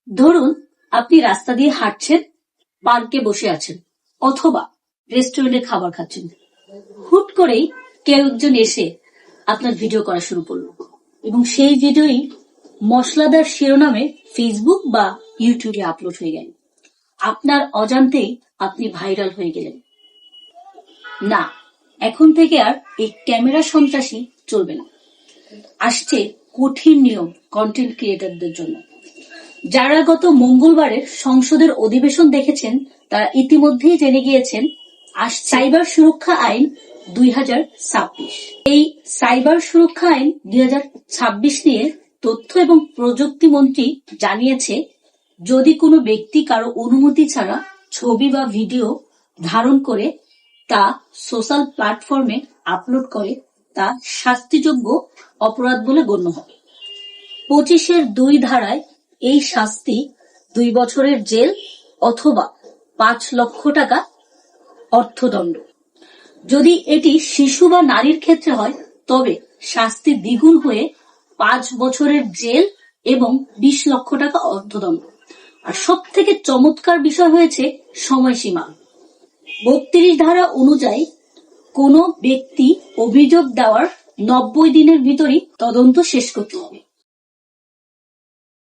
ধরুন আপনি রাস্তা দিয়ে হাঁটছেন, পার্কে বসে আছেন অথবা রেস্টুরেন্টে খাবার খাচ্ছেন। হুট করেই কেউ একজন এসে আপনার ভিডিও করা শুরু করলো এবং সেই ভিডিওই মশলাদার শিরোনামে ফেসবুক বা ইউটিউবে আপলোড হয়ে গেল। আপনার অজান্তেই আপনি ভাইরাল হয়ে গেলেন। না, এখন থেকে আর এই ক্যামেরা সন্ত্রাসী চলবে না। আসছে কঠিন নিয়ম কন্টেন্ট ক্রিয়েটরদের জন্য। যারা গত মঙ্গলবারের সংসদের অধিবেশন দেখেছেন তারা ইতিমধ্যেই জেনে গিয়েছেন সাইবার সুরক্ষা আইন 2026। এই সাইবার সুরক্ষা আইন 2026 নিয়ে তথ্য এবং প্রযুক্তি মন্ত্রী জানিয়েছে, যদি কোনো ব্যক্তি কারো অনুমতি ছাড়া ছবি বা ভিডিও ধারণ করে তা সোশ্যাল প্ল্যাটফর্মে আপলোড করে তা শাস্তিযোগ্য অপরাধ বলে গণ্য হবে। 25(2) ধারায় এই শাস্তি 2 বছরের জেল অথবা 5 লক্ষ টাকা অর্থদণ্ড। যদি এটি শিশু বা নারীর ক্ষেত্রে হয় তবে শাস্তি দ্বিগুণ হয়ে 5 বছরের জেল এবং 20 লক্ষ টাকা অর্থদণ্ড। আর সব থেকে চমৎকার বিষয় হয়েছে সময়সীমা। 32 ধারা অনুযায়ী কোনো ব্যক্তি অভিযোগ দেওয়ার 90 দিনের ভিতরই তদন্ত শেষ করতে হবে।